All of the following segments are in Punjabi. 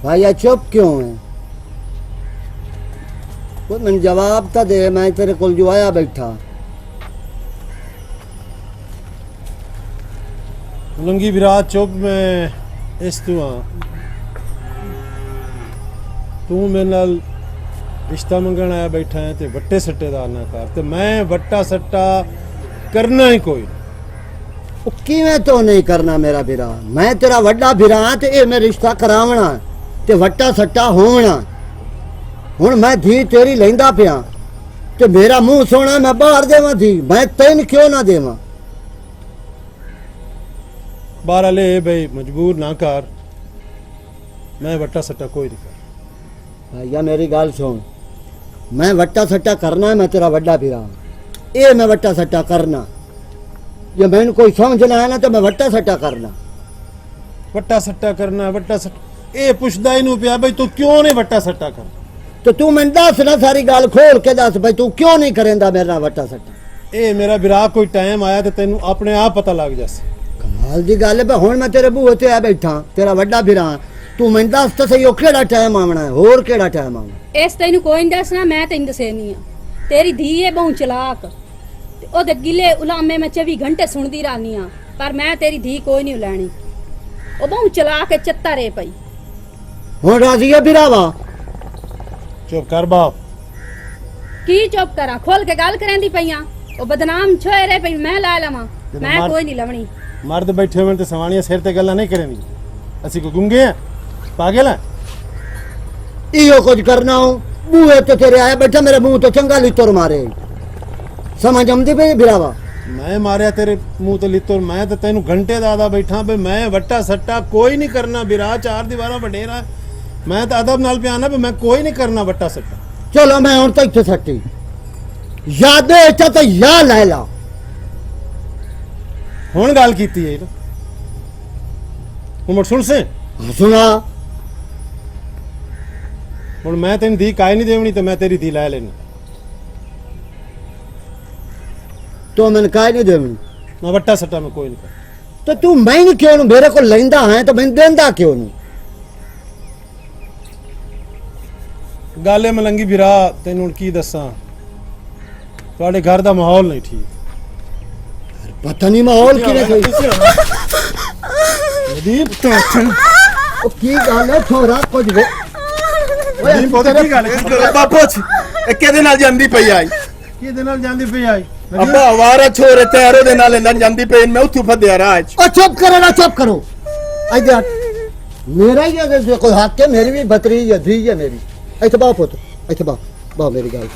بھائی چپ کیوں ہے؟ کوئی من جواب تو دے، میں تیرے کول جو آیا بیٹھا۔ لنگی برات چپ میں اس تو ہاں تو میرے نال رشتہ منگن آیا بیٹھا ہے تے وٹے سٹے دا نہ کر تے میں وٹا سٹا کرنا ہی کوئی کیویں تو نہیں کرنا میرا بھرا؟ میں تیرا وڈا بھرا ہاں تے اے میں رشتہ کراونا تے وٹا سٹا ہونا۔ ہن میں دھی تیری لیندا پیا تے میرا منہ سونا میں باہر دیواں دھی، میں تین کیوں نہ دیواں؟ بارہ لے بھائی مجبور نہ کر، میں وٹا سٹا کوئی نہیں کر۔ بھائیا میری گل سن، میں وٹا سٹا کرنا ہے، میں تیرا وڈا بھرا ہاں، اے میں وٹا سٹا کرنا۔ جے میں کوئی سمجھ نہ آیا نا تو میں وٹا سٹا کرنا۔ وٹا سٹا کرنا وٹا سٹا اے پوچھدا ہی نہیں پیا بھائی تو کیوں نہیں وٹا سٹا کرنا؟ تو تو میں دس نا ساری گل کھول کے دس بھائی تو کیوں نہیں کریندا میرے نال وٹا سٹا؟ اے میرا برا کوئی ٹائم آیا تو تینوں اپنے آپ پتہ لگ جاسی۔ کمال دی گل ہے، ہن میں تیرے بوہے تے آ بیٹھا تیرا وڈا بھرا ہاں، تو میں دس تے صحیح او کیڑا ٹائم آونا ہے، ہور کیڑا ٹائم آونا؟ اس تینوں کوئی نہیں دسنا، میں تینوں دسینی ہاں۔ تیری دھی ہے بہوں چلاک، او دے گلے علامے میں 24 گھنٹے سندی رہنی ہاں، پر میں تیری دھی کوئی نہیں لینی۔ او بہوں چلاک ہے، چتا رے پئی۔ ہن راضی ہے بھراوا؟ چپ کر باپ۔ کی چپ کرا؟ کھول کے گل کریندی پیاں، او بدنام چھوئے رے پئی، میں لا لواں، میں کوئی نہیں لونی۔ مرد بیٹھے ہوئے تے سوانیاں سر تے گلاں نہیں کریں گی، اسی کو گنگے ہیں پاگل ہیں؟ ایو کچھ کرنا ہو بوہے تے تیرے آیا بیٹھا میرے منہ تو چنگا لتر مارے، سمجھ آمدی پئی بھراوا؟ میں ماریا تیرے منہ تے لتر، میں تے تینوں گھنٹے دادا بیٹھا بے میں وٹا سٹا کوئی نہیں کرنا برا، چار دیواراں وڈیرا میں تے ادب نال پیانا بے میں کوئی نہیں کرنا وٹا سٹا۔ چلو میں ہن تے سٹی یاد اچھا تے یا لیلا ہن گل کیتی ہے ہن سن سے سنا۔ ہن میں تینوں دھی کائے نہیں دیونی تے میں تیری دھی لے لینا۔ تو میں کہہ نہیں دے میں وٹا سٹا میں کوئی نہیں کرنا۔ تو میں کیوں نہیں میرے کو لیندا ہے تو میں دیندا کیوں نہیں؟ گل ہے ملنگی برا تینوں کی دساں، تواڈے گھر دا ماحول نہیں ٹھیک۔ پتہ نہیں ماحول کیویں تھی۔ ندیم او کی گل ہے چھوڑا کچھ وے ندیم پتہ کی گل ہے؟ ਬਾਪੂ ਇਹ ਕਿਹਦੇ ਨਾਲ ਜਾਂਦੀ ਪਈ ਆਈ? ਕਿਹਦੇ ਨਾਲ ਜਾਂਦੀ ਪਈ ਆਈ? ਅੱਬਾ ਆਵਾਰਾ ਛੋਰੇ ਤੈਰੋ ਦੇ ਨਾਲ ਇਹਨਾਂ ਜਾਂਦੀ ਪਈ ਮੈਂ ਉੱਥੋਂ ਫੱਦਿਆ ਰਾਜ। او چپ کرو نا چپ کرو، ادھر میرا ہی ہے کوئی حق ہے، میری بھی بھتریج ہے دھی ہے میری۔ ایتھے باؤ پتر ایتھے باؤ باؤ میری گل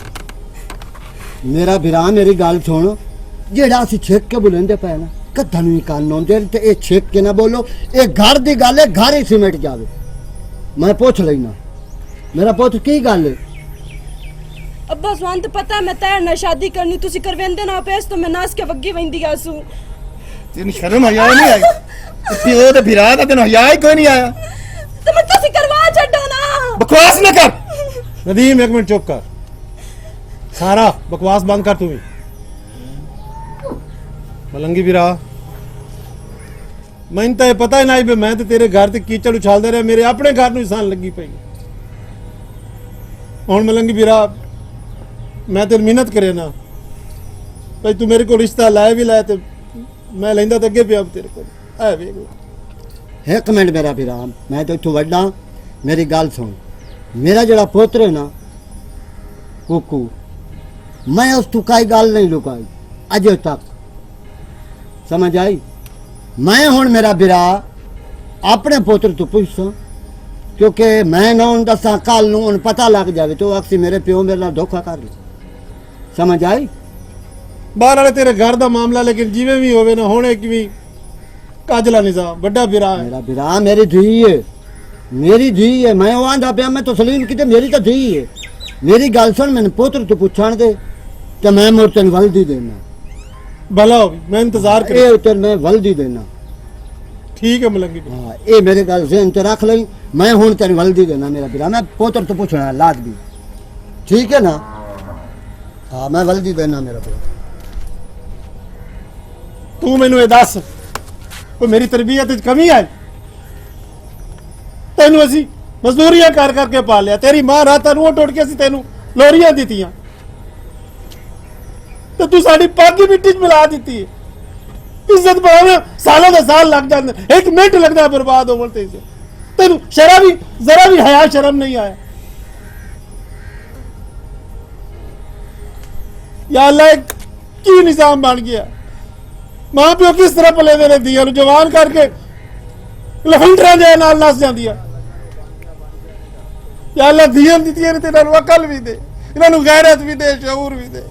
میرا بھرا میری گل سن، جیڑا اسی چھک کے بلندے پے نا کدھا نہیں قانون دے تے اے چھک کے نہ بولو، اے گھر دی گل ہے، گھر ہی سمٹ جاوے۔ میں پوچھ لینا میرا پوت کی گل ہے؟ ابا سوان تو پتہ ہے میں تیر نہ شادی کرنی، تسی کرویندے نہ پیس تو میں ناس کے وگی ویندی گاسوں۔ ਤੈਨੂੰ ਸ਼ਰਮ ਆਇਆ ਨਹੀਂ ਆਈ؟ ਪਿਓ ਤੇ ਫਿਰਾ ਦਾ ਤੈਨੂੰ ਹਯਾ ਹੀ ਕੋਈ ਨਹੀਂ ਆਇਆ؟ تو میں تسی کروا چھڈو نا۔ ਬਕਵਾਸ ਨਾ ਕਰ۔ ندیم ایک منٹ چپ کر، سارا بکواس بند کر۔ تم ملنگی برا میں تو پتہ ہی نہیں میں تو تیرے گھر تے کیچڑ اچھال دے رہے، میرے اپنے گھر نو انسان لگی پئی۔ ہن ملنگی برا میں تیری محنت کرے نا بھائی، تو میرے کو رشتہ لائے بھی لائے تے میں لیندا تے اگے پیا تیرے کو اے ویکھ۔ ایک منٹ میرا بھرا، میں تو اتوں وڈا، میری گل سن، میرا جڑا پوتر ہے نا کوکو، میں اس تو کوئی گل نہیں لکائی اجے تک، سمجھ آئی؟ میں ہن میرا بھرا اپنے پوتر تو پوچھاں، کیونکہ میں نہ ان دساں کل نوں ان پتہ لگ جاوے تو آکسی میرے پیو میرے نال دھوکا کر لے، سمجھ آئی؟ باہر والے تیرے گھر دا معاملہ لیکن جویں بھی ہوے نا ہونے کی بھی کاجلا نظام بڑا برا ہے۔ میرا بھرا میری دھی ہے، میری دھی ہے، میں وہ آندا پیا میں تسلیم کیتے میری تو دھی ہے۔ میری گل سن، میں پوتر تو پوچھان دے تے میں مر تین ولدی دینا، بھلا ہو میں انتظار کر۔ اے تین میں ولدی دینا۔ ٹھیک ہے ملنگی برا، ہاں اے میرے گل ذہن تے رکھ لئی، میں ہن تین ولدی دینا میرا بھرا، میں پوتر تو پوچھنا لاد بھی، ٹھیک ہے نا؟ ہاں میں ولدی دینا میرا بھرا۔ تو مینوں اے دس کوئی میری تربیت وچ کمی آئی؟ تینوں اسی ਮਜ਼ਦੂਰੀਆਂ ਕਰ ਕਰਕੇ ਪਾਲਿਆ। ਤੇਰੀ ਮਾਂ ਰਾਤਾਂ ਨੂੰ ਟੁੱਟ ਕੇ ਅਸੀਂ ਤੈਨੂੰ ਲੋਰੀਆਂ ਦਿੱਤੀਆਂ ਤੇ ਤੂੰ ਸਾਡੀ ਪੱਗ ਹੀ ਮਿੱਟੀ 'ਚ ਮਿਲਾ ਦਿੱਤੀ ਹੈ। ਇੱਜ਼ਤ ਪਾਉਣ ਸਾਲਾਂ ਦਾ ਸਾਲ ਲੱਗ ਜਾਂਦੇ, 1 ਮਿੰਟ ਲੱਗਦਾ ਬਰਬਾਦ ਹੋਣ ਤੇ। ਤੈਨੂੰ ਸ਼ਰਮ ਵੀ ਜ਼ਰਾ ਵੀ ਹਯਾ ਸ਼ਰਮ ਨਹੀਂ ਆਇਆ। ਯਾ ਅੱਲਾ ਕੀ ਨਿਜ਼ਾਮ ਬਣ ਗਿਆ। ਮਾਂ ਪਿਓ ਕਿਸ ਤਰ੍ਹਾਂ ਪਲੇ ਦੇ ਨੇ ਧੀਆਂ ਨੂੰ ਜਵਾਨ ਕਰਕੇ ਲਫੰਡਰਾਂ ਦੇ ਨਾਲ ਨੱਸ ਜਾਂਦੀਆਂ। ਯਾ ਅੱਲਾ ਧੀਆਂ ਦਿੱਤੀਆਂ ਨੇ ਤੇ ਇਹਨਾਂ ਨੂੰ ਅਕਲ ਵੀ ਦੇ, ਇਹਨਾਂ ਨੂੰ ਗੈਰਤ ਵੀ ਦੇ, ਸ਼ਊਰ ਵੀ ਦੇ।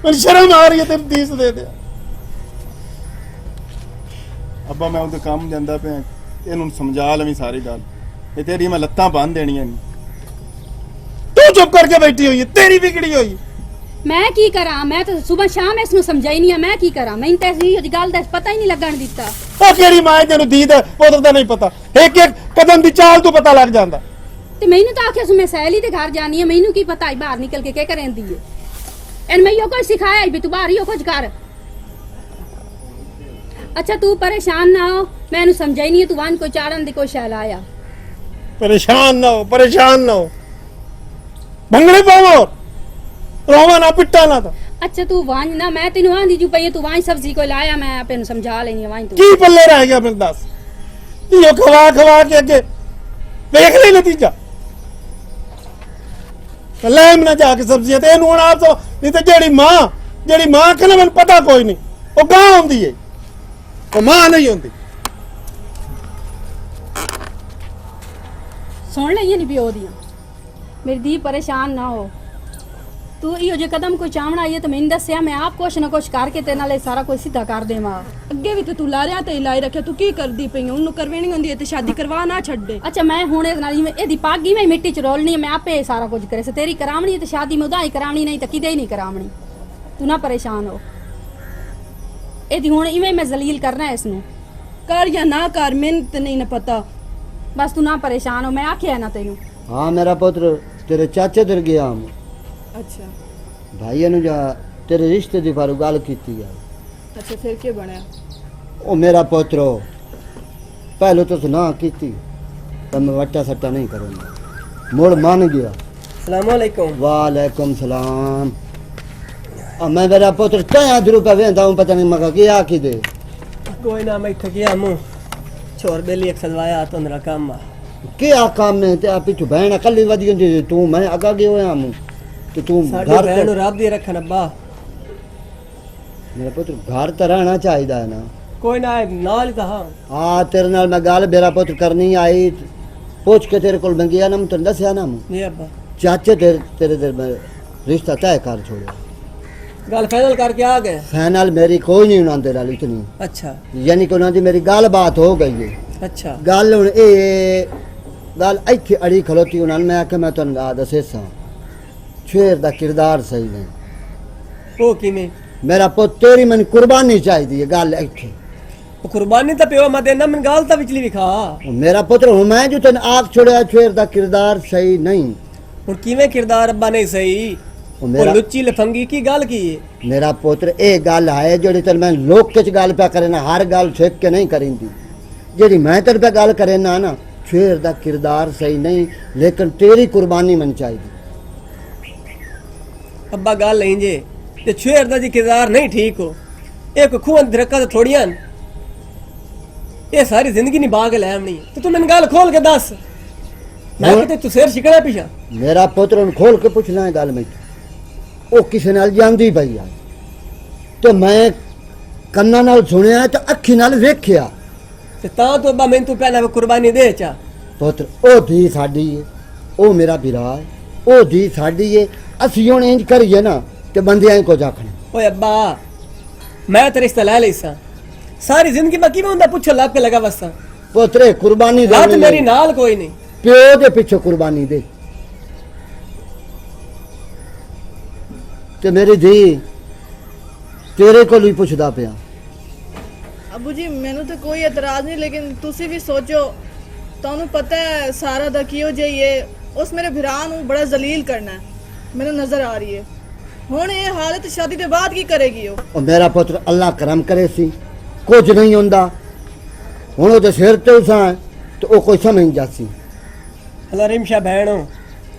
ਮੈਨੂੰ ਸ਼ਰਮ ਆ ਰਹੀ ਹੈ ਤੈਨੂੰ ਦੀਸ ਦੇ ਦੇ। ਅੱਬਾ ਮੈਂ ਉਹਦੇ ਕੰਮ ਜਾਂਦਾ ਪਿਆ, ਇਹਨੂੰ ਸਮਝਾ ਲਵੀਂ ਸਾਰੀ ਗੱਲ। ਇਹ ਤੇਰੀ ਮੈਂ ਲੱਤਾਂ ਬੰਨ ਦੇਣੀਆਂ ਨਹੀਂ। ਤੂੰ ਚੁੱਪ ਕਰਕੇ ਬੈਠੀ ਹੋਈ ਹੈ, ਤੇਰੀ ਵਿਗੜੀ ਹੋਈ। ਮੈਂ ਕੀ ਕਰਾਂ? ਮੈਂ ਤਾਂ ਸਵੇਰ ਸ਼ਾਮ ਇਸ ਨੂੰ ਸਮਝਾਈ ਨਹੀਂ ਆ। ਮੈਂ ਕੀ ਕਰਾਂ? ਮੈਨੂੰ ਤਾਂ ਇਸ ਗੱਲ ਦਾ ਪਤਾ ਹੀ ਨਹੀਂ ਲੱਗਣ ਦਿੱਤਾ। ਉਹ ਕਿਹੜੀ ਮਾਂ ਤੈਨੂੰ ਦੀਦ ਹੈ ਉਦੋਂ ਦਾ ਨਹੀਂ ਪਤਾ। ਇੱਕ ਇੱਕ ਕਦਮ ਦੀ ਚਾਲ ਤੋਂ ਪਤਾ ਲੱਗ ਜਾਂਦਾ। ਤੇ ਮੈਨੂੰ ਤਾਂ ਆਖਿਆ ਸੀ ਮੈਂ ਸਹੇਲੀ ਦੇ ਘਰ ਜਾਣੀ ਹੈ, ਮੈਨੂੰ ਕੀ ਪਤਾ ਬਾਹਰ ਨਿਕਲ ਕੇ ਕੀ ਕਰੇਂਦੀ ਹੈ। ਐਨ ਮੈਂ ਕੋਈ ਸਿਖਾਇਆ ਵੀ ਤੂੰ ਬਾਹਰ ਹੀ ਕੁਝ ਕਰ। ਅੱਛਾ ਤੂੰ ਪਰੇਸ਼ਾਨ ਨਾ ਹੋ, ਮੈਂ ਇਹਨੂੰ ਸਮਝਾਈ ਨਹੀਂ ਤੂੰ ਵਾਂ ਕੋਈ ਚਾੜਨ ਦੀ ਕੋਈ ਸ਼ੈਲ ਆਇਆ। ਪਰੇਸ਼ਾਨ ਨਾ ਹੋ, ਪਰੇਸ਼ਾਨ ਨਾ ਹੋ। ਭੰਗੜੇ ਪਾਵੋ, ਰੋਵਾ ਨਾ, ਪਿੱਟਾ ਨਾ। ਤਾਂ ਅੱਛਾ ਤੂੰ ਵਾਂ ਨਾ, ਮੈਂ ਤੈਨੂੰ ਆਂਦੀ ਜੂ ਪਈ ਤੂੰ ਵਾਂ ਸਬਜ਼ੀ ਕੋਈ ਲਾਇਆ, ਮੈਂ ਆਪੇ ਨੂੰ ਸਮਝਾ ਲੈਣੀ ਵਾਂ ਤੂੰ। ਕੀ ਪੱਲੇ ਰਹਿ ਗਿਆ ਫਿਰ ਦੱਸ। ਇਹ ਖਵਾ ਖਵਾ ਕੇ ਅੱਗੇ ਵੇਖ ਲੈ ਨਤੀਜਾ। ਲੈ ਨਾ ਜਾ ਕੇ ਸਬਜ਼ੀਆਂ ਤੇ ਇਹਨੂੰ ਹੁਣ ਆਪ ਤੋਂ ਨਹੀਂ ਤੇ ਜਿਹੜੀ ਮਾਂ ਕਹਿੰਦਾ ਮੈਨੂੰ ਪਤਾ ਕੋਈ ਨਹੀਂ, ਉਹ ਗਾਂ ਹੁੰਦੀ ਏ, ਉਹ ਮਾਂ ਨਹੀਂ ਹੁੰਦੀ। ਸੁਣ ਲਈਏ ਨਹੀਂ ਪਿਓ ਦੀਆਂ। ਮੇਰੀ ਧੀ ਪਰੇਸ਼ਾਨ ਨਾ ਹੋ। ਤੂੰ ਇਹੋ ਜੇ ਕਦਮ ਕੋਈ ਚਾਹਣਾ ਆਈਏ ਤਾਂ ਮੈਨੂੰ ਦੱਸਿਆ, ਮੈਂ ਆਪ ਕੁਛ ਨਾ ਕੁਛ ਕਰਕੇ ਤੇ ਨਾਲੇ ਸਾਰਾ ਕੁਝ ਸਿੱਧਾ ਕਰ ਦੇਵਾਂ। ਅੱਗੇ ਵੀ ਤੇ ਤੂੰ ਲਾਰਿਆ ਤੇ ਲਾਈ ਰੱਖਿਆ, ਤੂੰ ਕੀ ਕਰਦੀ ਪਈ? ਉਹਨੂੰ ਕਰਵੇਣੀ ਹੁੰਦੀ ਹੈ ਤੇ ਸ਼ਾਦੀ ਕਰਵਾ ਨਾ ਛੱਡੇ। ਅੱਛਾ ਮੈਂ ਹੁਣ ਇਹਦੇ ਨਾਲ ਜਿਵੇਂ ਇਹਦੀ ਪੱਗ ਹੀ ਮੈਂ ਮਿੱਟੀ 'ਚ ਰੋਲਣੀ ਹੈ, ਮੈਂ ਆਪੇ ਸਾਰਾ ਕੁਝ ਕਰੇ ਸੇ। ਤੇਰੀ ਕਰਾਵਣੀ ਹੈ ਤੇ ਸ਼ਾਦੀ ਮੈਂ ਉਹਦਾ ਹੀ ਕਰਾਵਣੀ, ਨਹੀਂ ਤਾਂ ਕਿਤੇ ਹੀ ਨਹੀਂ ਕਰਾਵਣੀ। ਤੂੰ ਨਾ ਪਰੇਸ਼ਾਨ ਹੋ। ਇਹਦੀ ਹੁਣ ਇਵੇਂ ਮੈਂ ਜ਼ਲੀਲ ਕਰਨਾ ਇਸ ਨੂੰ। ਕਰ ਜਾਂ ਨਾ ਕਰ ਮੈਨੂੰ ਤੇ ਨਹੀਂ ਨਾ ਪਤਾ। ਬਸ ਤੂੰ ਨਾ ਪਰੇਸ਼ਾਨ ਹੋ, ਮੈਂ ਆਖਿਆ ਨਾ ਤੈਨੂੰ। हाँ मेरा पुत्र तेरे चाचे दर गया हम ਅੱਛਾ भाई ने जा तेरे रिश्ते की बारू गल की है। ਅੱਛਾ ਫਿਰ ਕੀ ਬਣਿਆ? ओ मेरा पुत्र पहले तो ना की तो मैं वट्टा सट्टा नहीं करूँगा। मुड़ मान गया। सलामुअलैकुम। वालेकुम सलाम। अब मैं मेरा पुत्र 5 रुपये वेंदा हूँ, पता नहीं मगा क्या आखी दे। कोई ना मैं थकिया मुँह छोर बेली एक सलवाया तो मेरा काम आ। क्या काम में ते पिछू बहन अकली वधी हुंदी तू मैं अगा गयो होया हूं तो तू साडी घर बहन रब दी रखन अब्बा। मेरा पुत्र घर तो रहना चाहिए है ना। कोई ना नाल कहा। हाँ तेरे नाल मैं गल मेरा पुत्र करनी आई, पूछ के तेरे को मैं गया ना, मैं तेन दसिया ना जी अब्बा। चाचे तेरे देर में रिश्ता तय कर छोड़िया। गल फाइनल करके आ गए? फाइनल मेरी कोई नहीं उन्होंने नाल इतनी, अच्छा यानी कि उन्होंने मेरी गल बात हो गई है। अच्छा गल हुण ए गल इत्थे अड़ी खलोती उन्होंने। मैं आख्या मैं तुहानू दसे सा शेर दा किरदार सही नहीं। वो किवें? मेरा पुत्र तेरी मैंने कुर्बानी चाहिए। गल इत्थे वो कुर्बानी तो प्यो मैं देना, मैं गल तो विचली विखा। मेरा पुत्र हूँ मैं जो तेन आख छोड़िया शेर दा किरदार सही नहीं। हुण किवें किरदार अब्बा नहीं सही? वो वो लुच्ची लफंगी की गल की है? मेरा पुत्र ये गल है जो तेन मैं लोक च गल पे करे ना, हर गल छेक के नहीं करींदी। जी मैं तेरे पे गल करे ना शेर दा किरदार सही नहीं, लेकिन तेरी कुर्बानी मन चाहिए। अब्बा गल नहीं जे ते शेर दा जी किरदार नहीं ठीक हो। एक खून धरका तो थोड़ियां ये सारी जिंदगी नहीं बाग लैमनी तो तू मैंने गल खोल के दस। मैं कहते तू सिर शिकना पीछा। मेरा पुत्र उन खोल के पूछना है गल में वो किसी नाल जानदी पई है तो मैं कन्ना नाल सुनिया तो अखी नाल वेख्या ते तां तो अब्बा मैं तू पहला कुर्बानी दे चा। पुत्र ओ धी साडी है, ओ मेरा बिरा है, ओ धी साडी है। असी हुण इंज करिए ना ते बंदियां को आखना ओए अब्बा मैं तेरे रिश्ता लै लईसा सारी जिंदगी में किवें हुंदा पुछो लग के लगा वसा। पुत्र कुर्बानी दे रात मेरी नाल कोई नहीं। प्यो दे पीछे कुर्बानी दे ते मेरी धी तेरे को ही पुछदा पिया। अबू जी मैनू तो कोई एतराज नहीं, लेकिन तुसी भी सोचो ਤੁਹਾਨੂੰ ਪਤਾ ਹੈ ਸਾਰਾ ਦਾ ਕਿਉਂ ਜਾਈਏ ਉਸ ਮੇਰੇ ਭਰਾ ਨੂੰ ਬੜਾ ਜ਼ਲੀਲ ਕਰਨਾ ਹੈ, ਮੈਨੂੰ ਨਜ਼ਰ ਆ ਰਹੀ ਹੈ। ਹੁਣ ਇਹ ਹਾਲਤ ਸ਼ਾਦੀ ਦੇ ਬਾਅਦ ਕੀ ਕਰੇਗੀ ਉਹ? मेरा पुत्र अल्लाह करम करे सी कुछ नहीं हुंदा। हुण ओदे सिर ते उसां तो वो कोई समझ जासी ਹਲਾ ਰਿਮਸ਼ਾ ਭੈਣੋ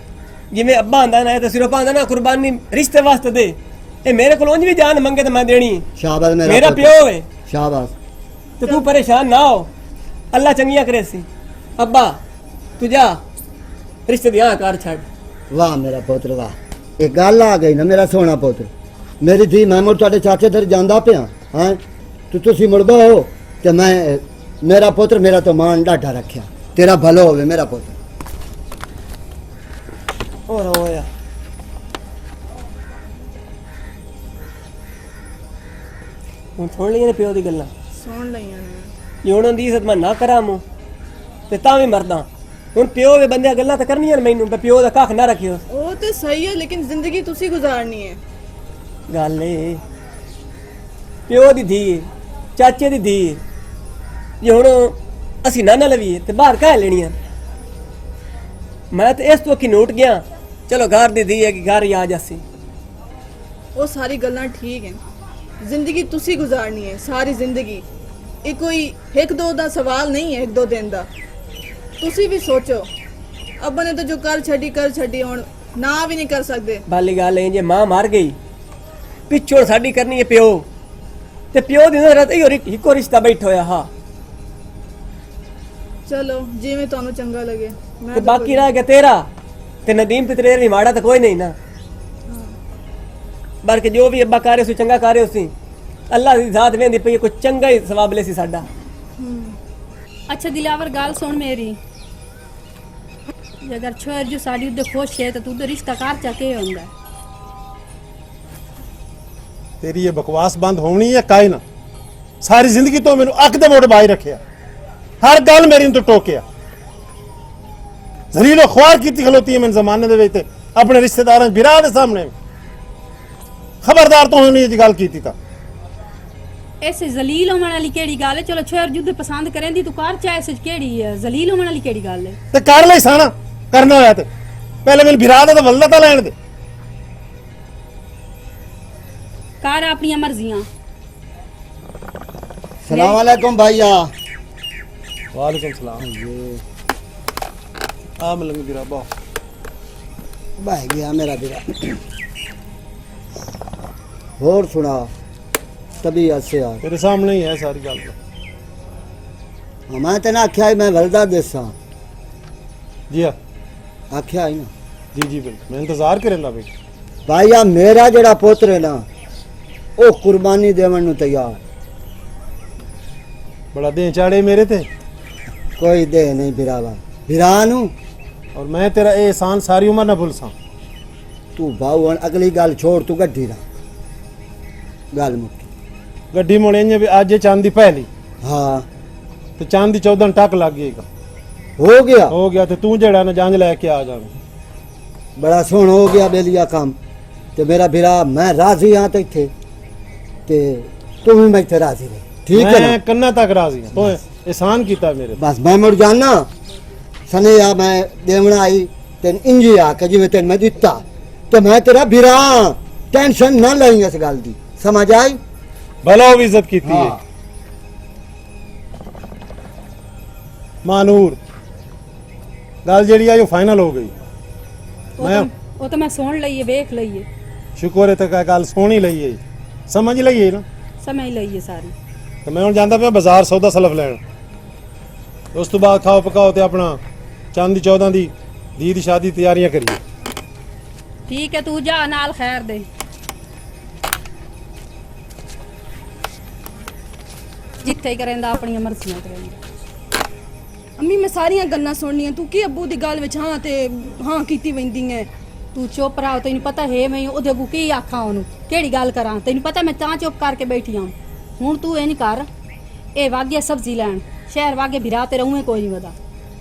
ਜਿਵੇਂ ਅੱਬਾ ਆਂਦਾ ਨਾ ਇਹ ਤਾਂ ਸਿਰਫ ਆਂਦਾ ਨਾ ਕੁਰਬਾਨੀ ਰਿਸ਼ਤੇ ਵਾਸਤੇ ਦੇ ਇਹ ਮੇਰੇ ਕੋਲ ਉਂਝ ਵੀ ਜਾਨ ਮੰਗੇ ਤੇ ਮੈਂ ਦੇਣੀ ਸ਼ਾਬਾਸ਼ ਮੇਰਾ ਪੁੱਤ। ਪਿਓ ਹੈ ਸ਼ਾਬਾਸ਼। ਤੇ ਤੂੰ ਪਰੇਸ਼ਾਨ ਨਾ ਹੋ ਅੱਲਾ ਚੰਗੀਆਂ ਕਰੇ ਸੀ ਅੱਬਾ ਤੂੰ ਜਾ ਰਿਸ਼ਤੇ ਦੀਆਂ ਕਰ ਛੱਡ ਵਾਹ ਮੇਰਾ ਪੁੱਤਰ ਵਾਹ। ਇਹ ਗੱਲ ਆ ਗਈ ਨਾ ਮੇਰਾ ਸੋਹਣਾ ਪੁੱਤਰ। ਮੇਰੀ ਧੀ ਮੈਂ ਮੁੜ ਤੁਹਾਡੇ ਚਾਚੇ ਦਰ ਜਾਂਦਾ ਪਿਆ ਹਾਂ ਤੇ ਤੁਸੀਂ ਮੁੜਦਾ ਹੋ ਤੇ ਮੈਂ ਮੇਰਾ ਪੁੱਤਰ ਮੇਰਾ ਤਾਂ ਮਾਨ ਡਾਢਾ ਰੱਖਿਆ। ਤੇਰਾ ਭਲਾ ਹੋਵੇ ਮੇਰਾ ਪੁੱਤਰ। ਹੋਰ ਹੋਇਆ ਹੁਣ ਸੁਣ ਲਈਆਂ ਨੇ ਪਿਓ ਦੀ ਗੱਲਾਂ ਸੁਣ ਲਈਆਂ ਨੇ। ਜੇ ਉਹਨਾਂ ਦੀ ਇੱਜ਼ਤ ਮੈਂ ਨਾ ਕਰਾਂ ਮੂੰ ਤੇ ਤਾਂ ਵੀ ਮਰਦਾ ਹੁਣ ਪਿਓ ਦੇ ਬੰਦਿਆਂ ਗੱਲਾਂ ਤਾਂ ਕਰਨੀਆਂ ਨੇ ਮੈਨੂੰ ਤੇ ਪਿਓ ਦਾ ਕੱਖ ਨਾ ਰੱਖਿਓ ਉਹ ਤੇ ਸਹੀ ਹੈ ਲੇਕਿਨ ਜ਼ਿੰਦਗੀ ਤੁਸੀਂ ਗੁਜ਼ਾਰਨੀ ਹੈ। ਗੱਲ ਏ ਪਿਓ ਦੀ ਧੀ ਚਾਚੇ ਦੀ ਧੀ ਜੇ ਹੁਣ ਅਸੀਂ ਨਾ ਲਵੀਏ ਤੇ ਬਾਹਰ ਕਹਿ ਲੈਣੀਆਂ ਮੈਂ ਤੇ ਇਸ ਤੋਂ ਕੀ ਨੋਟ ਗਿਆ ਚਲੋ ਘਰ ਦੀ ਧੀ ਹੈ ਕਿ ਘਰ ਹੀ ਆ ਜਾਸੀ ਉਹ ਸਾਰੀ ਗੱਲਾਂ ਠੀਕ ਹੈ। ਜ਼ਿੰਦਗੀ ਤੁਸੀਂ ਗੁਜ਼ਾਰਨੀ ਹੈ ਸਾਰੀ ਜ਼ਿੰਦਗੀ। ਇਹ ਕੋਈ ਇੱਕ ਦੋ ਦਾ ਸਵਾਲ ਨਹੀਂ ਹੈ ਇੱਕ ਦੋ ਦਿਨ ਦਾ। ਤੁਸੀਂ ਵੀ ਸੋਚੋ ਅੱਬਾ ਨੇ ਤਾਂ ਜੋ ਕਰ ਛੱਡੀ ਹੁਣ ਨਾ ਵੀ ਨਹੀਂ ਕਰ ਸਕਦੇ। ਬਾਲੀ ਗੱਲ ਹੈ ਜੇ ਮਾਂ ਮਰ ਗਈ ਪਿੱਛੋਂ ਸਾਡੀ ਕਰਨੀ ਹੈ ਪਿਓ ਤੇ ਪਿਓ ਦੀ ਨਜ਼ਰ ਹੀ ਇੱਕੋ ਰਿਸ਼ਤਾ ਬੈਠਾ ਹੋਇਆ ਹਾਂ ਚਲੋ ਜਿਵੇਂ ਤੁਹਾਨੂੰ ਚੰਗਾ ਲੱਗੇ। ਮੈਂ ਤੇ ਤਾਂ ਬਾਕੀ ਰਹਿ ਗਿਆ ਤੇਰਾ ਤੇ ਨਦੀਮ ਤੇ ਤੇਰੇ ਵੀ ਮਾੜਾ ਤਾਂ ਕੋਈ ਨਹੀਂ ਨਾ ਬਲਕਿ ਜੋ ਵੀ ਅੱਬਾ ਕਰ ਰਹੇ ਸੀ ਚੰਗਾ ਕਰ ਰਹੇ ਸੀ ਅੱਲਾ ਦੀ ਜ਼ਾਤ ਵੇਂਦੀ ਪਈ ਕੋਈ ਚੰਗਾ ਹੀ ਸਵਾਬ ਲੈ ਸੀ ਸਾਡਾ ਅੱਛਾ ਦਿਲਾਵਰ ਗੱਲ ਸੁਣ ਮੇਰੀ ਜੇ ਅਗਰ ਛੋਰ ਜੋ ਸਾਡੀ ਉਹਦੇ ਖੁਸ਼ ਹੈ ਤਾਂ ਤੂੰ ਉਹਦਾ ਰਿਸ਼ਤਾ ਕਰ ਚੱਕੇ ਹੁੰਦਾ ਤੇਰੀ ਇਹ ਬਕਵਾਸ ਬੰਦ ਹੋਣੀ ਹੈ ਕਾਇ ਨਾ ਸਾਰੀ ਜ਼ਿੰਦਗੀ ਤੋਂ ਮੈਨੂੰ ਅੱਖ ਦੇ ਮੋੜ ਬਾਈ ਰੱਖਿਆ ਹਰ ਗੱਲ ਮੇਰੀ ਨੂੰ ਟੋਕਿਆ ਜ਼ਲੀਲੋ ਖੁਆਰ ਕੀਤੀ ਖਲੋਤੀ ਹੈ ਮੈਂ ਜ਼ਮਾਨੇ ਦੇ ਵਿੱਚ ਤੇ ਆਪਣੇ ਰਿਸ਼ਤੇਦਾਰਾਂ ਵਿਰਾਹ ਦੇ ਸਾਹਮਣੇ ਖਬਰਦਾਰ ਤੋਂ ਹੋਣੀ ਇਹ ਗੱਲ ਕੀਤੀ ਤਾਂ ਐਸੇ ਜ਼ਲੀਲ ਹੋਣ ਵਾਲੀ ਕਿਹੜੀ ਗੱਲ ਹੈ ਚਲੋ ਛੋਰ ਜੁੱਦ ਪਸੰਦ ਕरें ਦੀ ਤੂੰ ਕਰ ਚਾਹੇ ਇਸ ਕਿਹੜੀ ਹੈ ਜ਼ਲੀਲ ਹੋਣ ਵਾਲੀ ਕਿਹੜੀ ਗੱਲ ਹੈ ਤੇ ਕਰ ਲਈ ਸਾਣਾ ਕਰਨਾ ਹੋਇਆ ਤੇ ਪਹਿਲੇ ਮੈਨੂੰ ਵਿਰਾਹ ਦਾ ਤਾਂ ਵੱਲਦਾ ਤਾਂ ਲੈਣ ਦੇ ਕਰ ਆਪਣੀਆਂ ਮਰਜ਼ੀਆਂ ਸਲਾਮ ਅਲੈਕੁਮ ਭਾਈਆ। ਵਾਲੇकुम सलाम ਆ ਮਲੰਗ ਵੀਰਾ ਬਾ ਬਹਿ ਗਿਆ ਮੇਰਾ ਵੀਰਾ। ਹੋਰ ਸੁਣਾ ਤਬੀਅਤ ਸੇ ਆ ਤੇਰੇ ਸਾਹਮਣੇ ਹੀ ਹੈ ਸਾਰੀ ਗੱਲ ਮੈਂ ਤੈਨੂੰ ਆਖਿਆ ਸੀ ਮੈਂ ਵਲਦਾ ਦੇਸਾਂ ਜੀ ਹਾਂ ਆਖਿਆ ਹੀ ਨਾ ਜੀ ਜੀ ਬਿਲਕੁਲ ਮੈਂ ਇੰਤਜ਼ਾਰ ਕਰੇਂਦਾ ਬਈ ਭਾਈਆ ਮੇਰਾ ਜਿਹੜਾ ਪੁੱਤਰ ਹੈ ਨਾ ਉਹ ਕੁਰਬਾਨੀ ਦੇਵਣ ਨੂੰ ਤਿਆਰ ਬੜਾ ਦੇ ਚਾੜੇ ਮੇਰੇ ਤੇ ਕੋਈ ਦੇ ਨਹੀਂ ਬਿਰਾਵਾ ਬਿਰਾ ਨੂੰ ਔਰ ਮੈਂ ਤੇਰਾ ਇਹ ਇਹਸਾਨ ਸਾਰੀ ਉਮਰ ਨਾ ਭੁੱਲ ਸਾਂ ਤੂੰ ਬਾਹੂ ਹੁਣ ਅਗਲੀ ਗੱਲ ਛੋੜ ਤੂੰ ਗੱਡੀ ਦਾ ਗੱਲ ਮੁੱਕੀ ਗੱਡੀ ਮੋੜੇ ਨੇ ਵੀ ਅੱਜ ਇਹ ਚਾਂਦੀ ਪਹਿਲੀ ਹਾਂ ਤੇ ਚਾਂਦੀ 14 ਟੱਕ ਲੱਗ ਗਈਗਾ ਹੋ ਗਿਆ ਤੇ ਤੂੰ ਜਿਹੜਾ ਨਾ ਜੰਜ ਲੈ ਕੇ ਆ ਜਾਵੇਂ ਬੜਾ ਸੋਹਣਾ ਹੋ ਗਿਆ ਬੇਲੀਆ ਕੰਮ ਤੇ ਮੇਰਾ ਬਿਰਾ ਮੈਂ ਰਾਜ਼ੀ ਹਾਂ ਤੇ ਇੱਥੇ ਤੇ ਤੂੰ ਵੀ ਮੈਂ ਇੱਥੇ ਰਾਜ਼ੀ ਰਹੇ ਠੀਕ ਹੈ ਮੈਂ ਨਾ ਕੰਨਾਂ ਤੱਕ ਰਾਜ਼ੀ ਹਾਂ ਤੂੰ ਇਹਸਾਨ ਕੀਤਾ ਮੇਰੇ ਬਸ ਮੈਂ ਮੁੜ ਜਾਣਾ ਸਨੇ ਆ ਮੈਂ ਦੇਵਣਾ ਆਈ ਤੈਨੂੰ ਇੰਜੀ ਆ ਕੇ ਜਿਵੇਂ ਤੈਨੂੰ ਮੈਂ ਦਿੱਤਾ ਤੇ ਮੈਂ ਤੇਰਾ ਬਿਰਾ ਟੈਨਸ਼ਨ ਨਾ ਲਈ ਇਸ ਗੱਲ ਦੀ ਸਮਝ ਆਈ ਭਲਾ ਵੀ ਇੱਜ਼ਤ ਕੀਤੀ ਹੈ ਹਾਂ। ਮਾਨੂਰ ਗੱਲ ਜਿਹੜੀ ਆ ਉਹ ਫਾਈਨਲ ਹੋ ਗਈ ਉਹ ਤਾਂ ਮੈਂ ਸੁਣ ਲਈਏ ਵੇਖ ਲਈਏ ਸ਼ੁਕਰ ਹੈ ਤੇ ਗੱਲ ਸੋਹਣੀ ਲਈ ਹੈ ਸਮਝ ਲਈ ਹੈ ਨਾ ਸਮਝ ਲਈਏ ਸਾਰੀ ਤੇ ਮੈਂ ਹੁਣ ਜਾਂਦਾ ਪਿਆ ਬਾਜ਼ਾਰ ਸੌਦਾ ਸਲਫ ਲੈਣ ਉਸ ਤੋਂ ਬਾਅਦ ਖਾਓ ਪਕਾਓ ਤੇ ਆਪਣਾ ਚਾਂਦੀ 14 ਦੀ ਦੀ ਦੀ ਸ਼ਾਦੀ ਤਿਆਰੀਆਂ ਕਰੀਏ ਠੀਕ ਹੈ ਤੂੰ ਜਾ ਨਾਲ ਖੈਰ ਦੇ ਜਿੱਥੇ ਕਰੇਂਦਾ ਆਪਣੀਆਂ ਮਰਜ਼ੀਆਂ ਕਰੇਂਦਾ ਅੰਮੀ ਮੈਂ ਸਾਰੀਆਂ ਗੱਲਾਂ ਸੁਣਨੀਆਂ ਤੂੰ ਕੀ ਅੱਬੂ ਦੀ ਗੱਲ ਵਿੱਚ ਹਾਂ ਤੇ ਹਾਂ ਕੀਤੀ ਵੈਂਦੀ ਹੈ। ਤੂੰ ਚੁੱਪ ਰਹਾ ਤੈਨੂੰ ਪਤਾ ਹੈ ਮੈਂ ਉਹਦੇ ਅੱਗੋਂ ਕੀ ਆਖਾਂ ਉਹਨੂੰ ਕਿਹੜੀ ਗੱਲ ਕਰਾਂ ਤੈਨੂੰ ਪਤਾ ਮੈਂ ਤਾਂ ਚੁੱਪ ਕਰਕੇ ਬੈਠੀ ਹਾਂ ਹੁਣ ਤੂੰ ਇਹ ਨਹੀਂ ਕਰ ਇਹ ਵਾਗਿਆ ਸਬਜ਼ੀ ਲੈਣ ਸ਼ਹਿਰ ਵਾਗੇ ਬਿਰਾ ਤੇ ਰਹੂਏ ਕੋਈ ਨਹੀਂ ਵਦਾ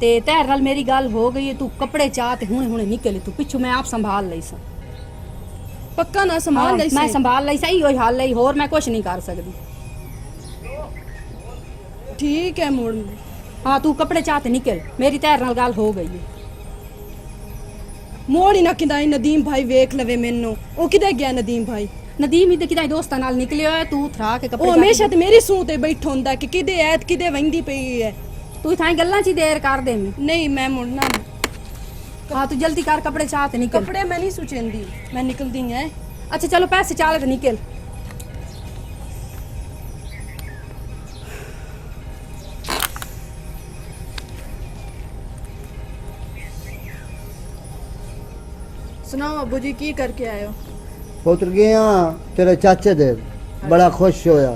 ਤੇ ਤੇਰੇ ਨਾਲ ਮੇਰੀ ਗੱਲ ਹੋ ਗਈ ਹੈ ਤੂੰ ਕੱਪੜੇ ਚਾਹ ਤੇ ਹੁਣੇ ਨਿਕਲੇ ਤੂੰ ਪਿੱਛੋਂ ਮੈਂ ਆਪ ਸੰਭਾਲ ਲਈ ਸਾਂ ਪੱਕਾ ਨਾ ਸੰਭਾਲ ਲਈ ਮੈਂ ਸੰਭਾਲ ਲਈ ਸਹੀ ਹੋਈ ਹਾਲ ਲਈ ਹੋਰ ਮੈਂ ਕੁਝ ਨਹੀਂ ਕਰ ਸਕਦੀ ਠੀਕ ਹੈ ਮੁੜ ਹਾਂ ਤੂੰ ਕੱਪੜੇ ਚਾਹ ਤੇ ਨਿਕਲ ਮੇਰੀ ਤੇਰੇ ਨਾਲ ਗੱਲ ਹੋ ਗਈ ਹੈ ਮੋੜ ਹੀ ਨਾ ਕਿਦਾਂ ਨਦੀਮ ਭਾਈ ਵੇਖ ਲਵੇ ਮੈਨੂੰ ਉਹ ਕਿੱਥੇ ਗਿਆ ਨਦੀਮ ਭਾਈ ਨਦੀਮ ਇਹਦੇ ਕਿਦਾਂ ਦੋਸਤਾਂ ਨਾਲ ਨਿਕਲਿਆ ਹੋਇਆ ਤੂੰ ਥਰਾ ਕੇ ਕੱਪੜੇ ਉਹ ਹਮੇਸ਼ਾ ਤੇ ਮੇਰੀ ਸੂਹ ਤੇ ਬੈਠਾ ਹੁੰਦਾ ਕਿ ਕਿਦੇ ਐਤ ਕਿਦੇ ਵੰਦੀ ਪਈ ਹੈ ਤੂੰ ਥਾਂ ਗੱਲਾਂ 'ਚ ਹੀ ਦੇਰ ਕਰ ਦੇਵੀਂ ਨਹੀਂ ਮੈਂ ਮੁੜਨਾ हाँ तू जल्दी कर कपड़े चाहते निकल। कपड़े मैं नहीं सुचेंदी, मैं निकलती है। अच्छा चलो पैसे चाले तो निकल। सुनाओ अब्बू जी की करके आए हो? पुत्र गया तेरे चाचे दे, बड़ा खुश होया।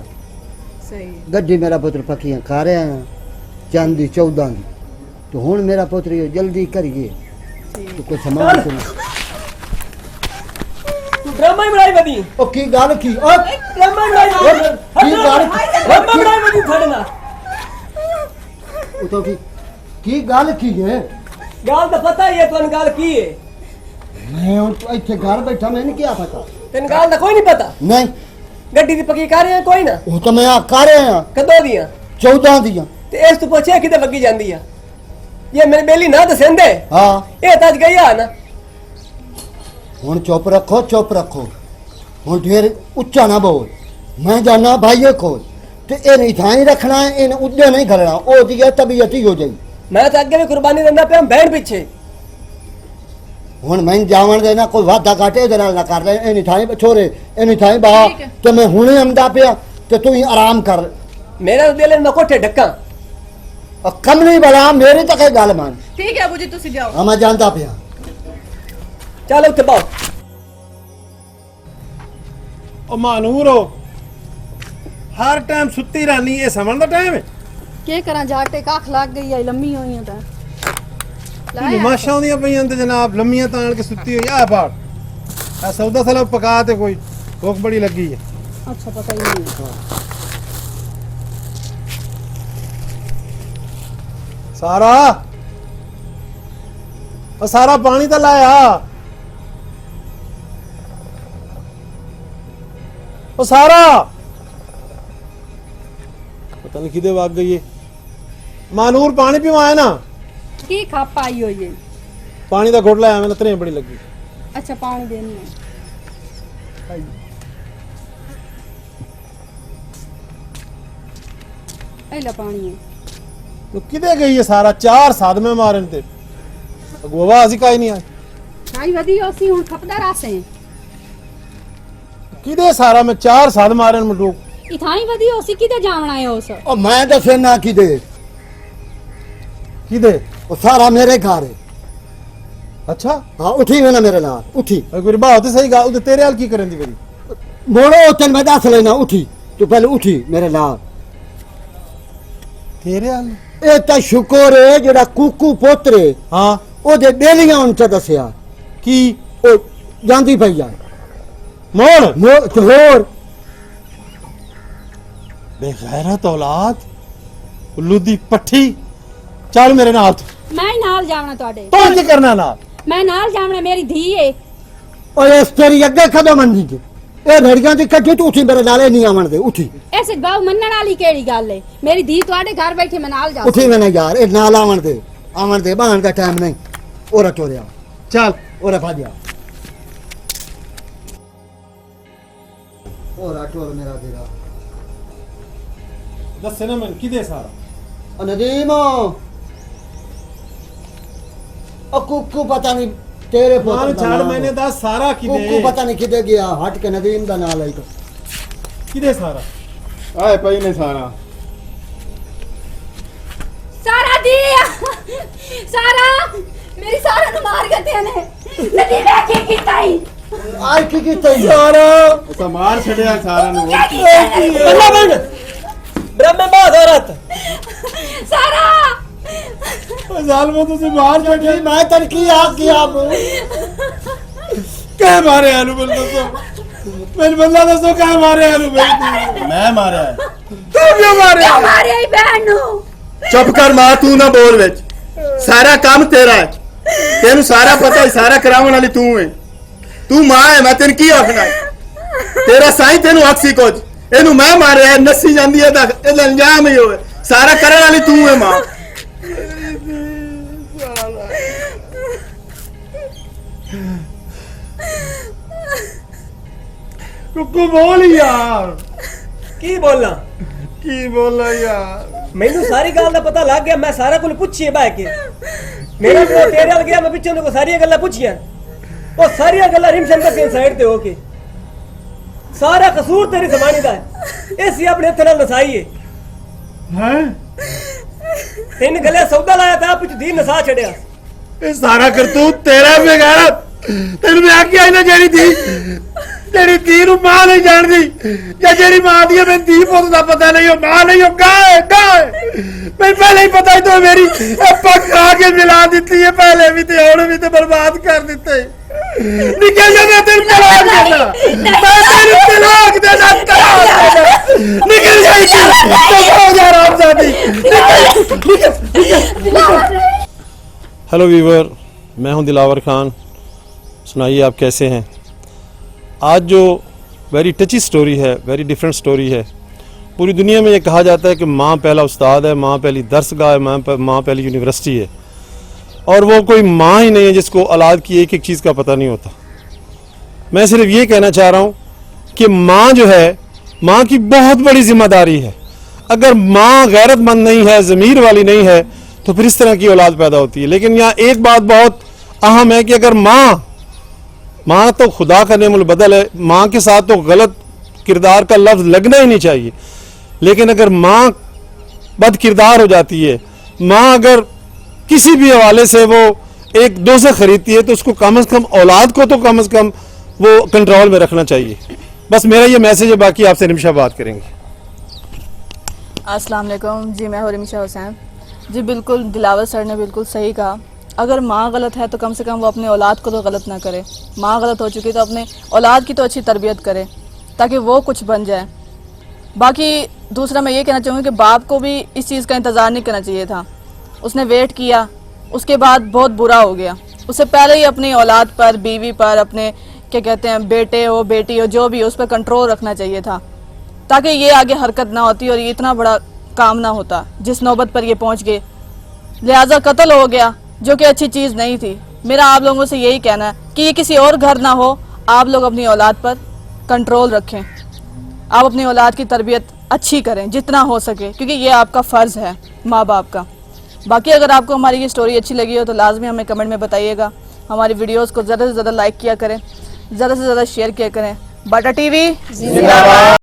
सही गड्डी मेरा पुत्र पक्कियां खा रहे हैं चांदी 14 दी। तो हुन मेरा पुत्र ये जल्दी करिए तो कोई सामान तो नहीं। तू ड्रामा ही बनाई बदी। ओ की गाल की ओ ड्रामा बनाई की गाल ड्रामा बनाई बदी थोड़े ना। ओ तो की गाल की है? गाल तो पता ही है तुम गाल की है। मैं हुन तो इत्थे घर बैठा मैंने क्या पता। तेन गाल का कोई नहीं पता। नहीं गड्डी दी पक्की कर रहे हैं कोई ना। वो तो मैं आ कर रहे हैं कदों दियां 14 दियां। ते इस तू पूछे किते वगी जांदी है। ये मेरी बेली ना दसेंदे। हाँ ये तज गई आ ना। हुन चुप रखो हुन ढेर उच्चा ना बोल। मैं जाना भाइये खोल ते ए नहीं थाई रखना है, इन उद्दे नहीं करना। ओ दी तबीयत ही हो जाई। मैं तो अगे भी कुर्बानी देंदा पे बहन पीछे। हुन मैं जावण देना कोई वादा काटे दे नाल ना कर ले। ए नहीं थाई छोरे ए नहीं थाई बा ठीक है। ते मैं हुने आंदा पिया ते तू ही आराम कर। मेरा तो दिल में कोठे ढक्का। और कम नहीं बड़ा मेरी तो कई गल मान। ठीक है अब्बू जी तुसी जाओ। हाँ मैं जानता पिया। चलो उत्ते बाओ। ਉਹ ਮਾਨੂਰੋ ਹਰ ਟਾਈਮ ਸੁੱਤੀ ਰਹਿਣੀ, ਇਹ ਸਮਝ ਦਾ ਟਾਈਮ ਹੈ? के करा जाटे काख लग गई है लम्मी हुई है ਤੈਨੂੰ ਮਾਸ਼ਾਂ ਆਉਂਦੀਆਂ ਪਈਆਂ ਤੇ ਜਨਾਬ ਲੰਮੀਆਂ ਤਾਣ ਕੇ ਸੁੱਤੀ ਹੋਈ ਆ ਬਾੜ। ਆ ਸੌਦਾ ਸਲਾ ਪਕਾ ਤੇ ਕੋਈ ਭੁੱਖ ਬੜੀ ਲੱਗੀ ਹੈ। अच्छा पता ही नहीं है। ਸਾਰਾ ਉਹ ਸਾਰਾ ਪਾਣੀ ਤਾਂ ਲਾਇਆ। ਉਹ ਸਾਰਾ ਪਤਾ ਨਹੀਂ ਕਿਹਦੇ ਵਗ ਗਈ ਏ। ਮਾਨੂਰ ਪਾਣੀ ਪੀਵਾਏ ਨਾ। की खाप आई हुई है। ਪਾਣੀ ਦਾ ਘੁੱਟ ਲਾਇਆ, ਮੈਨੂੰ ਤਰੇ ਬੜੀ ਲੱਗੀ। अच्छा पानी देनी है। ऐला पानी है। ਤੂੰ ਕਿਹਦੇ ਗਈ ਏ? ਸਾਰਾ 4 ਸਾਦਮੇ ਮਾਰਨ ਤੇ ਅਗਵਾ ਅਸੀਂ ਕਾਈ ਨਹੀਂ ਆਏ। आई वधी ओसी हुन खपदा रासे ਕਿਹਦੇ ਸਾਰਾ ਮੈਂ 4 ਸਾਦ ਮਾਰਨ ਮਡੂਕ। इथाई वधी ओसी किते जावना है उस। ओ मैं दसे ना की दे ਕਿਹਦੇ? ओ सारा मेरे घर है। ਅੱਛਾ हाँ उठी में ना मेरे नाल उठी ਇੱਕ ਵਾਰੀ ਬਾਤ ਸਹੀ ਗੱਲ ਉਹ ਤੇਰੇ ਹਾਲ ਕੀ ਕਰਨ ਦੀ ਬੜੀ। मोड़ो तेन मैं दस लेना उठी तू पहले उठी मेरे नाल। ਤੇਰੇ ਹਾਲ? ए ता शुक्र है जेड़ा कुकू पोतरे ਹਾਂ ओदे बेलियां उन च दसिया ਕੀ ओ ਜਾਂਦੀ ਪਈ ਆ ਮੋੜ ਤੇ ਹੋਰ ਬੇਗੈਰਤ ਔਲਾਦ ਉੱਲੂ ਦੀ ਪੱਠੀ। ਚੱਲ ਮੇਰੇ ਨਾਲ ਤੂੰ। मैं ही नाल जावना तोड़े। ਤੂੰ ਕੀ ਕਰਨਾ ਨਾਲ? मैं नाल जावना मेरी धी है। ਓਏ ਇਸ ਤੇਰੀ ਅੱਗੇ ਕਦੋਂ ਮੰਨੀ ਜੇ ਇਹ ਲੜੀਆਂ ਦੀ ਕੱਢੀ ਤੂੰ ਉਠੀ ਮੇਰੇ ਨਾਲੇ ਨਹੀਂ ਆਵਣ ਦੇ ਉਠੀ ऐसे बाऊ मनण वाली केड़ी गल है? मेरी धी तोड़े घर बैठे मैं नाल जा। उठी मैंने यार ये नाल आवन दे बहान का टाइम नहीं। ओरा चोरिया ਚੱਲ ओरा भाजिया ओरा चोर मेरा देगा ਦੱਸੇ ਨਾ ਮੈਨੂੰ ਕਿਹਦੇ ਸਾਰਾ। नदीम कुकू पता नहीं तेरे ਮਾਨ पोते दा ਛੱਡ नाम ਮੈਨੇ है। ਦੱਸ ਸਾਰਾ कुकू ਕਿਹਦੇ? पता नहीं किधे गया हट के नदीम दा नाल आई तो ਕਿਹਦੇ ਸਾਰਾ? ਆਏ ਪਈ ਨੇ ਸਾਰਾ। सारा दी सारा मेरी सारा नु मार गते ने नदी में की कीताई आज की तैयार ਉਹ ਤਾਂ ਮਾਰ ਛੜਿਆ ਸਾਰਾ ਨੂੰ। ਹੋਰ ਕੀ? बल्ला बन ब्रह्म बात औरत। सारा ਓ ਜ਼ਾਲਮੋ ਤੁਸੀਂ ਮਾਰ ਛੱਡਿਆ। मैं तेरे की आग किया अब ਕਹਿ ਮਾਰਿਆ ਇਹਨੂੰ ਮੈਨੂੰ ਦੱਸੋ। ਮੈਨੂੰ ਬੰਦਾ ਦੱਸੋ ਕਹਿ ਮਾਰਿਆ ਇਹਨੂੰ ਮੈਨੂੰ। ਮੈਂ ਮਾਰਿਆ ਹੈ। ਤੂੰ ਕਿਉਂ ਮਾਰਿਆ? हमारे ही बहन नु ਚੁੱਪ ਕਰ ਮਾਂ, ਤੂੰ ਨਾ ਬੋਲ ਵਿੱਚ। ਸਾਰਾ ਕੰਮ ਤੇਰਾ ਹੈ, ਤੈਨੂੰ ਸਾਰਾ ਪਤਾ ਹੈ, ਸਾਰਾ ਕਰਾਉਣ ਵਾਲੀ ਤੂੰ ਹੈ। ਤੂੰ ਮਾਂ ਹੈ, ਮੈਂ ਤੈਨੂੰ ਕੀ ਆਖਣਾ ਹੈ? ਤੇਰਾ ਸਾਈਂ ਤੈਨੂੰ ਆਖਸੀ ਕੁਝ। ਇਹਨੂੰ ਮੈਂ ਮਾਰਿਆ, ਨੱਸੀ ਜਾਂਦੀ ਹੈ ਤਾਂ ਇਹਦਾ ਅੰਜਾਮ ਹੀ ਹੋਵੇ। ਸਾਰਾ ਕਰਨ ਵਾਲੀ ਤੂੰ ਹੈ ਮਾਂ। ਕੁੱਕੂ ਬੋਲ ਯਾਰ। की बोलना? ਕੀ ਬੋਲਾਂ ਯਾਰ? ਮੈਨੂੰ ਸਾਰੀ ਗੱਲ ਦਾ ਪਤਾ ਲੱਗ ਗਿਆ। ਮੈਂ ਸਾਰਾ ਕੁਝ ਪੁੱਛੀਏ ਬਹਿ ਕੇ। मेरा प्यो तेरे वाल गया मैं पिछे को सारी गल्लां पूछियां वो सारी गल्लां रिमशंकर के साइड ते होके सारा कसूर तेरी जमानी दा है इसी अपने हत्थ नाल नसाई है हैं इन गले सौदा लाया था पिछ दी नसा छड़या ਇਹ ਸਾਰਾ ਕਰਤੂਤ ਤੇਰਾ ਬੇਗਾਰਤ ਤੈਨੂੰ ਮੈਂ ਆਖਿਆ ਨਾ ਜਿਹੜੀ ਧੀ ਨੂੰ ਮਾਂ ਨਹੀਂ ਜਾਣਦੀ ਜਾਂ ਜਿਹੜੀ ਮਾਂ ਦੀ ਹੈ ਮੈਨੂੰ ਧੀ ਪੁੱਤ ਦਾ ਪਤਾ ਨਹੀਂ ਉਹ ਮਾਂ ਨਹੀਂ ਉਹ ਗਾਏ ਮੈਨੂੰ ਪਹਿਲੇ ਹੀ ਪਤਾ ਹੀ ਤੂੰ ਮੇਰੀ ਪੱਕ ਖਾ ਕੇ ਮਿਲਾ ਦਿੱਤੀ ਹੈ ਪਹਿਲੇ ਵੀ ਤੇ ਹੁਣ ਵੀ ਤੇ ਬਰਬਾਦ ਕਰ ਦਿੱਤੇ ਨਿਕਲ ਜਾ ਮੈਂ ਤੈਨੂੰ ਤਲਾਕ ਦੇਣਾ ਮੈਂ ਤੈਨੂੰ ਤਲਾਕ ਦੇਣਾ ਨਿਕਲ ਜਾ ਇੱਥੋਂ ਹੋ ਜਾ ਰਾਮਜ਼ਾਦੀ हेलो वीवर, मैं हूं दिलावर खान। सुनाइए आप कैसे हैं। आज जो वेरी टची स्टोरी है, वेरी डिफरेंट स्टोरी है। पूरी दुनिया में ये कहा जाता है कि माँ पहला उस्ताद है, माँ पहली दरसगाह है, माँ पहली यूनिवर्सिटी है, और वो कोई माँ ही नहीं है जिसको औलाद की एक एक चीज़ का पता नहीं होता। मैं सिर्फ ये कहना चाह रहा हूँ कि माँ जो है, माँ की बहुत बड़ी जिम्मेदारी है। अगर माँ गैरतमंद नहीं है, ज़मीर वाली नहीं है, तो फिर इस तरह की औलाद पैदा होती है। लेकिन यहाँ एक बात बहुत अहम है कि अगर माँ तो खुदा का नेमुल बदल है, माँ के साथ तो गलत किरदार का लफ्ज़ लगना ही नहीं चाहिए। लेकिन अगर माँ बद किरदार हो जाती है, माँ अगर किसी भी हवाले से वो एक दोज़ख खरीदती है, तो उसको कम से कम औलाद को तो कम से कम वो कंट्रोल में रखना चाहिए। बस मेरा ये मैसेज है, बाकी आपसे रिमशा बात करेंगे। अस्सलाम वालेकुम जी, मैं हूँ रिमिशा हुसैन। जी बिल्कुल, दिलावर सर ने बिल्कुल सही कहा। अगर माँ गलत है तो कम से कम वो अपनी औलाद को तो गलत ना करे। माँ गलत हो चुकी तो अपने औलाद की तो अच्छी तरबियत करे ताकि वो कुछ बन जाए। बाकी दूसरा मैं ये कहना चाहूँगी कि बाप को भी इस चीज़ का इंतज़ार नहीं करना चाहिए था। उसने वेट किया, उसके बाद बहुत बुरा हो गया। उससे पहले ही अपनी औलाद पर, बीवी पर, अपने क्या कहते हैं बेटे हो बेटी हो जो भी हो, उस पर कंट्रोल रखना चाहिए था ताकि ये आगे हरकत ना होती और ये इतना बड़ा काम ना होता जिस नौबत पर ये पहुंच गए। लिहाजा कत्ल हो गया जो कि अच्छी चीज़ नहीं थी। मेरा आप लोगों से यही कहना है कि ये किसी और घर ना हो, आप लोग अपनी औलाद पर कंट्रोल रखें, आप अपनी औलाद की तरबियत अच्छी करें जितना हो सके, क्योंकि ये आपका फ़र्ज़ है माँ बाप का। बाकी अगर आपको हमारी ये स्टोरी अच्छी लगी हो तो लाजमी हमें कमेंट में बताइएगा। हमारी वीडियोस को ज़्यादा से ज़्यादा लाइक किया करें, ज़्यादा से ज़्यादा शेयर किया करें। बाटा टीवी जिंदाबाद।